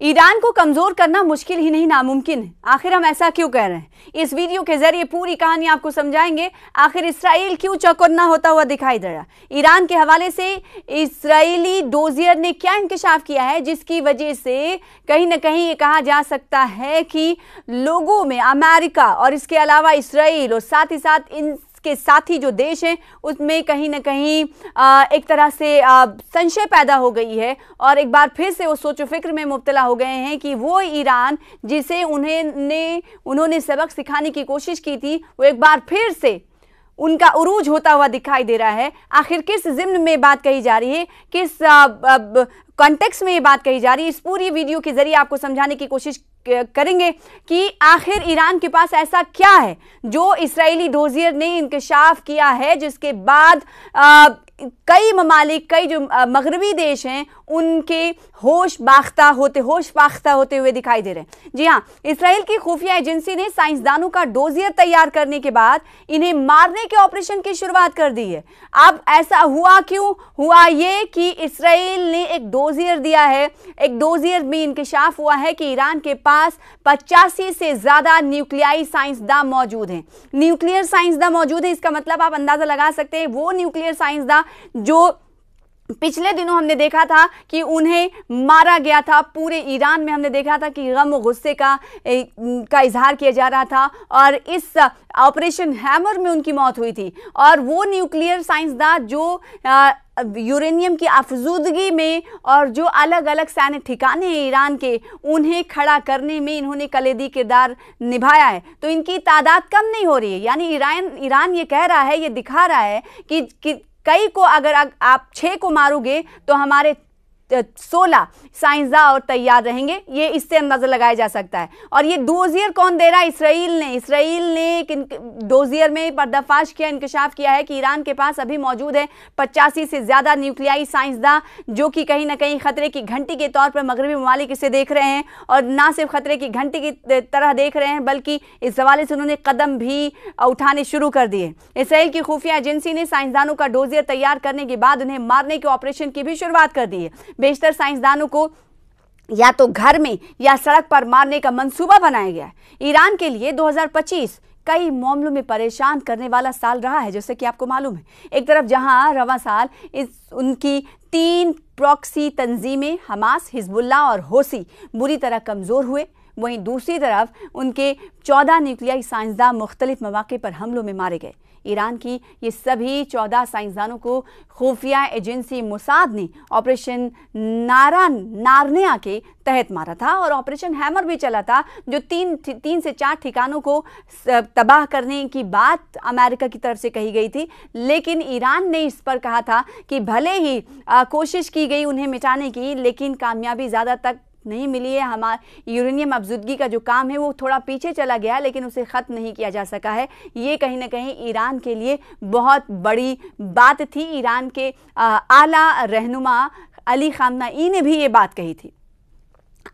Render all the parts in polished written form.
Iran को कमजोर करना मुश्किल ही नहीं नामुमकिन है। आखिर हम ऐसा क्यों कह रहे हैं? इस वीडियो के जरिए पूरी कहानी आपको समझाएंगे। आखिर इसराइल क्यों चौकन्ना होता हुआ दिखाई दे रहा? ईरान के हवाले से इसराइली डोजियर ने क्या इंकशाफ किया है जिसकी वजह से कहीं ना कहीं ये कहा जा सकता है कि लोगों में अमेरिका और इसके अलावा इसराइल और साथ ही साथ के साथी जो देश हैं उसमें कहीं ना कहीं एक तरह से संशय पैदा हो गई है और एक बार फिर से वो सोचो फिक्र में मुब्तला हो गए हैं कि वो ईरान जिसे उन्होंने सबक सिखाने की कोशिश की थी वो एक बार फिर से उनका उरूज होता हुआ दिखाई दे रहा है। आखिर किस ज़िम्न में बात कही जा रही है, किस कॉन्टेक्स्ट में ये बात कही जा रही है, इस पूरी वीडियो के जरिए आपको समझाने की कोशिश करेंगे कि आखिर ईरान के पास ऐसा क्या है जो इसराइली डोजियर ने इंकशाफ किया है जिसके बाद कई ममालिक, कई जो मगरबी देश हैं उनके होश बाख्ता होते हुए दिखाई दे रहे हैं। जी हाँ, इसराइल की खुफिया एजेंसी ने साइंसदानों का डोजियर तैयार करने के बाद इन्हें मारने के ऑपरेशन की शुरुआत कर दी है। अब ऐसा हुआ क्यों? हुआ ये कि इसराइल ने एक डोजियर दिया है। एक डोजियर में इंकशाफ हुआ है कि ईरान के पास 85 से ज्यादा न्यूक्लियाई साइंसदान मौजूद हैं। न्यूक्लियर साइंसदान मौजूद है, इसका मतलब आप अंदाजा लगा सकते हैं वो न्यूक्लियर साइंसदान जो पिछले दिनों हमने देखा था कि उन्हें मारा गया था। पूरे ईरान में हमने देखा था कि गम और गुस्से का इजहार किया जा रहा था और इस ऑपरेशन हैमर में उनकी मौत हुई थी। और वो न्यूक्लियर साइंसदान जो यूरेनियम की अफजूदगी में और जो अलग अलग सैन्य ठिकाने हैं ईरान के, उन्हें खड़ा करने में इन्होंने कलीदी किरदार निभाया है। तो इनकी तादाद कम नहीं हो रही है। यानी ईरान ये कह रहा है, ये दिखा रहा है कि कई को अगर आप 6 को मारोगे तो हमारे 16 साइंसदान और तैयार रहेंगे। ये इससे अंदाजा लगाया जा सकता है। और ये डोजियर कौन दे रहा है? इसराइल ने एक डोजियर में पर्दाफाश किया, इंकशाफ किया है कि ईरान के पास अभी मौजूद है 85 से ज्यादा न्यूक्लियाई साइंसदान जो कि कहीं ना कहीं खतरे की घंटी के तौर पर मगरबी ममालिक इसे देख रहे हैं। और ना सिर्फ खतरे की घंटी की तरह देख रहे हैं बल्कि इस हवाले से उन्होंने कदम भी उठाने शुरू कर दिए। इसराइल की खुफिया एजेंसी ने साइंसदानों का डोजियर तैयार करने के बाद उन्हें मारने के ऑपरेशन की भी शुरुआत कर दी है। बेशतर साइंसदानों को या तो घर में या सड़क पर मारने का मंसूबा बनाया गया है। ईरान के लिए 2025 कई मामलों में परेशान करने वाला साल रहा है। जैसे कि आपको मालूम है, एक तरफ जहां रवां साल उनकी 3 प्रॉक्सी तंजीमें हमास, हिजबुल्लाह और होसी बुरी तरह कमजोर हुए, वहीं दूसरी तरफ उनके 14 न्यूक्लियाई साइंसदान मुख्तलिफ मौके पर हमलों में मारे गए। ईरान की ये सभी 14 साइंसदानों को खुफिया एजेंसी मोसाद ने ऑपरेशन नारनिया के तहत मारा था और ऑपरेशन हैमर भी चला था जो 3 से 4 ठिकानों को तबाह करने की बात अमेरिका की तरफ से कही गई थी। लेकिन ईरान ने इस पर कहा था कि भले ही कोशिश की गई उन्हें मिटाने की, लेकिन कामयाबी ज़्यादा तक नहीं मिली है। हमारा यूरेनियम अफजूदगी का जो काम है वो थोड़ा पीछे चला गया है, लेकिन उसे ख़त्म नहीं किया जा सका है। ये कहीं ना कहीं ईरान के लिए बहुत बड़ी बात थी। ईरान के आला रहनुमा अली खामनेई ने भी ये बात कही थी।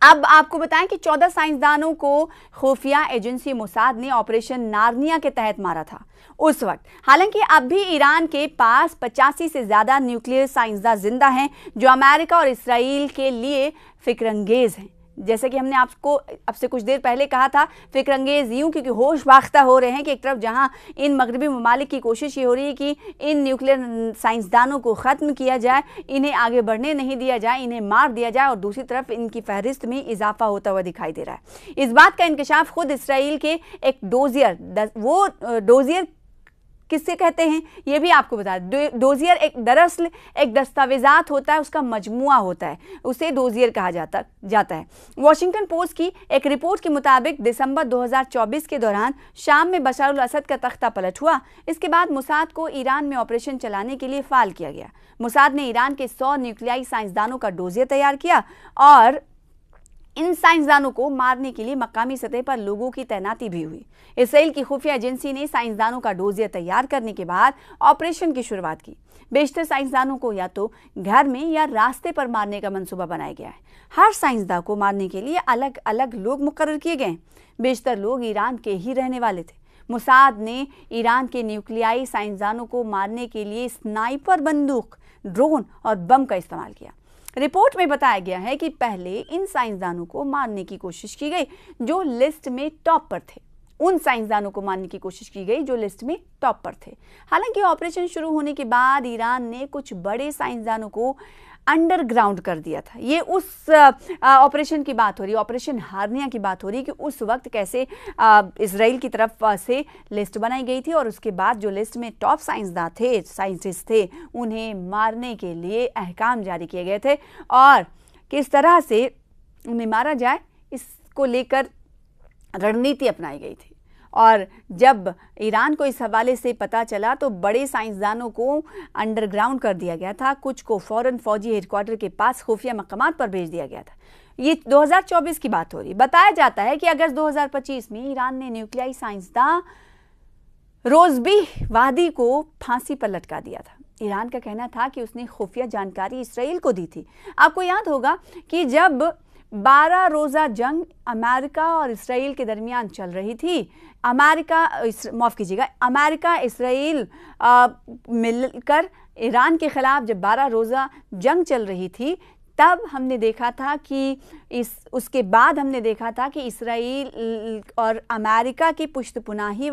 अब आपको बताएं कि 14 साइंसदानों को खुफिया एजेंसी मोसाद ने ऑपरेशन नारनिया के तहत मारा था उस वक्त। हालांकि अब भी ईरान के पास 85 से ज़्यादा न्यूक्लियर साइंसदान जिंदा हैं जो अमेरिका और इसराइल के लिए फिक्रंगेज हैं। जैसे कि हमने आपसे कुछ देर पहले कहा था, फिक्रंगेज यूं क्योंकि होश बाख्ता हो रहे हैं कि एक तरफ जहां इन मगरबी ममालिक की कोशिश ये हो रही है कि इन न्यूक्लियर साइंसदानों को ख़त्म किया जाए, इन्हें आगे बढ़ने नहीं दिया जाए, इन्हें मार दिया जाए, और दूसरी तरफ इनकी फहरिस्त में इजाफा होता हुआ दिखाई दे रहा है। इस बात का इंकशाफ खुद इसराइल के एक डोजियर किससे कहते हैं ये भी आपको बता दें। डोजियर दरअसल एक दस्तावेजात होता है, उसका मजमुआ होता है, उसे डोजियर कहा जाता है। वॉशिंगटन पोस्ट की एक रिपोर्ट के मुताबिक दिसंबर 2024 के दौरान शाम में बशर अल असद का तख्ता पलट हुआ। इसके बाद मोसाद को ईरान में ऑपरेशन चलाने के लिए फाल किया गया। मोसाद ने ईरान के 100 न्यूक्लियाई साइंसदानों का डोजियर तैयार किया और इन साइंसदानों को मारने के लिए मकामी सतह पर लोगों की तैनाती भी हुई। इसराइल की खुफिया एजेंसी ने साइंसदानों का डोजियर तैयार करने के बाद ऑपरेशन की शुरुआत की। बेशतर साइंसदानों को या तो घर में या रास्ते पर मारने का मंसूबा बनाया गया है। हर साइंसदान को मारने के लिए अलग अलग लोग मुकर्रर किए गए। बेशतर लोग ईरान के ही रहने वाले थे। मोसाद ने ईरान के न्यूक्लियाई साइंसदानों को मारने के लिए स्नाइपर बंदूक, ड्रोन और बम का इस्तेमाल किया। रिपोर्ट में बताया गया है कि पहले इन साइंसदानों को मारने की कोशिश की गई जो लिस्ट में टॉप पर थे। उन साइंसदानों को मारने की कोशिश की गई जो लिस्ट में टॉप पर थे। हालांकि ऑपरेशन शुरू होने के बाद ईरान ने कुछ बड़े साइंसदानों को अंडरग्राउंड कर दिया था। ये उस ऑपरेशन की बात हो रही है, ऑपरेशन हार्निया की बात हो रही है कि उस वक्त कैसे इजराइल की तरफ से लिस्ट बनाई गई थी और उसके बाद जो लिस्ट में टॉप साइंटिस्ट थे उन्हें मारने के लिए अहकाम जारी किए गए थे और किस तरह से उन्हें मारा जाए इसको लेकर रणनीति अपनाई गई थी। और जब ईरान को इस हवाले से पता चला तो बड़े साइंसदानों को अंडरग्राउंड कर दिया गया था, कुछ को फौरन फौजी हेडक्वार्टर के पास खुफिया मकामात पर भेज दिया गया था। ये 2024 की बात हो रही। बताया जाता है कि अगस्त 2025 में ईरान ने न्यूक्लियाई साइंसदान रोज़बी वादी को फांसी पर लटका दिया था। ईरान का कहना था कि उसने खुफिया जानकारी इसराइल को दी थी। आपको याद होगा कि जब 12 रोज़ा जंग अमेरिका और इसराइल के दरमियान चल रही थी, अमेरिका इसराइल मिलकर ईरान के खिलाफ जब 12 रोज़ा जंग चल रही थी, तब हमने देखा था कि उसके बाद हमने देखा था कि इसराइल और अमेरिका की पनाही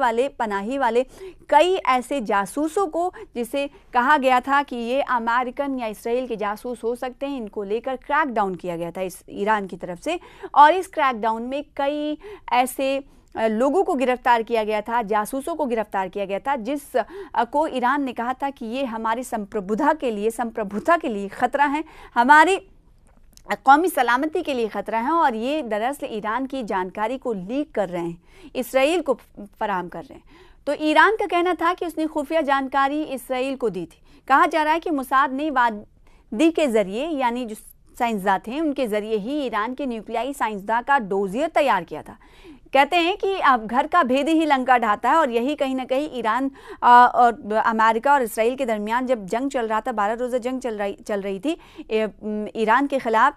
वाले कई ऐसे जासूसों को, जिसे कहा गया था कि ये अमेरिकन या इसराइल के जासूस हो सकते हैं, इनको लेकर क्रैकडाउन किया गया था इस ईरान की तरफ से। और इस क्रैकडाउन में कई ऐसे लोगों को गिरफ्तार किया गया था, जासूसों को गिरफ्तार किया गया था, जिस को ईरान ने कहा था कि ये हमारी संप्रभुता के लिए खतरा है, हमारी कौमी सलामती के लिए खतरा है और ये दरअसल ईरान की जानकारी को लीक कर रहे हैं, इसराइल को फराहम कर रहे हैं। तो ईरान का कहना था कि उसने खुफिया जानकारी इसराइल को दी थी। कहा जा रहा है कि मोसाद ने वादी के जरिए, यानी जो साइंसदान थे उनके जरिए ही ईरान के न्यूक्लियाई साइंसदान का डोजियर तैयार किया था। कहते हैं कि अब घर का भेद ही लंका ढाता है और यही कहीं ना कहीं ईरान और अमेरिका और इसराइल के दरमियान जब जंग चल रहा था, 12 रोज़ा जंग चल रही थी ईरान के खिलाफ,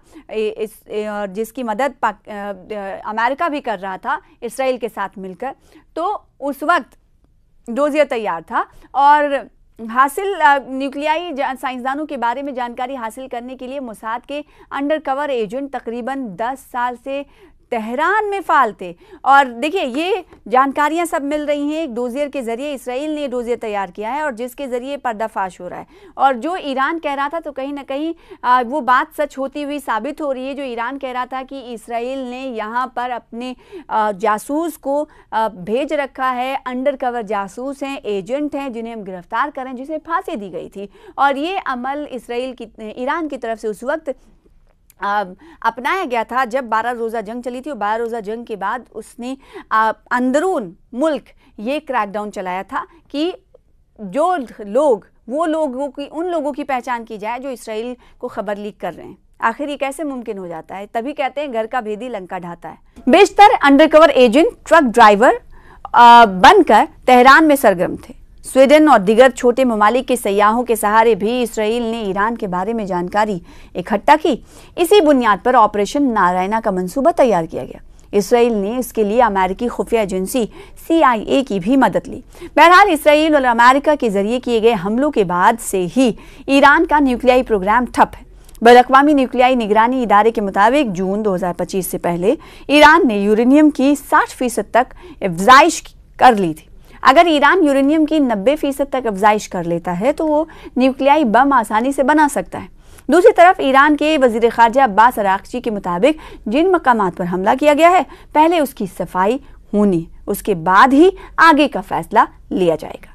जिसकी मदद अमेरिका भी कर रहा था इसराइल के साथ मिलकर, तो उस वक्त डोजियर तैयार था और न्यूक्लियाई साइंसदानों के बारे में जानकारी हासिल करने के लिए मोसाद के अंडरकवर एजेंट तकरीबन 10 साल से तेहरान में फाल थे। और देखिए ये जानकारियां सब मिल रही हैं एक डोजियर के जरिए। इसराइल ने डोजियर तैयार किया है और जिसके जरिए पर्दाफाश हो रहा है, और जो ईरान कह रहा था तो कहीं ना कहीं वो बात सच होती हुई साबित हो रही है। जो ईरान कह रहा था कि इसराइल ने यहाँ पर अपने जासूस को भेज रखा है, अंडरकवर जासूस हैं, एजेंट हैं जिन्हें हम गिरफ्तार करें, जिसे फांसी दी गई थी। और ये अमल ईरान की तरफ से उस वक्त अपनाया गया था जब 12 रोज़ा जंग चली थी। और 12 रोज़ा जंग के बाद उसने अंदरून मुल्क ये क्रैकडाउन चलाया था कि जो लोग उन लोगों की पहचान की जाए जो इसराइल को खबर लीक कर रहे हैं। आखिर ये कैसे मुमकिन हो जाता है? तभी कहते हैं घर का भेदी लंका ढाता है। बेशतर अंडरकवर एजेंट ट्रक ड्राइवर बनकर तेहरान में सरगर्म थे। स्वीडन और दीगर छोटे ममालिक के सयाहों के सहारे भी इसराइल ने ईरान के बारे में जानकारी इकट्ठा की। इसी बुनियाद पर ऑपरेशन नारायणा का मंसूबा तैयार किया गया। इसराइल ने इसके लिए अमेरिकी खुफिया एजेंसी CIA की भी मदद ली। बहरहाल इसराइल और अमेरिका के जरिए किए गए हमलों के बाद से ही ईरान का न्यूक्लियाई प्रोग्राम ठप है। बैनुल-अक़वामी न्यूक्लियाई निगरानी इदारे के मुताबिक जून 2025 से पहले ईरान ने यूरेनियम की 60% तक अफ़ज़ाइश कर ली थी। अगर ईरान यूरेनियम की 90% तक अफ़ज़ाइश कर लेता है तो वो न्यूक्लियाई बम आसानी से बना सकता है। दूसरी तरफ ईरान के वज़ीर ख़ारजा अब्बास अराग़ची के मुताबिक जिन मकामात पर हमला किया गया है, पहले उसकी सफाई होनी, उसके बाद ही आगे का फैसला लिया जाएगा।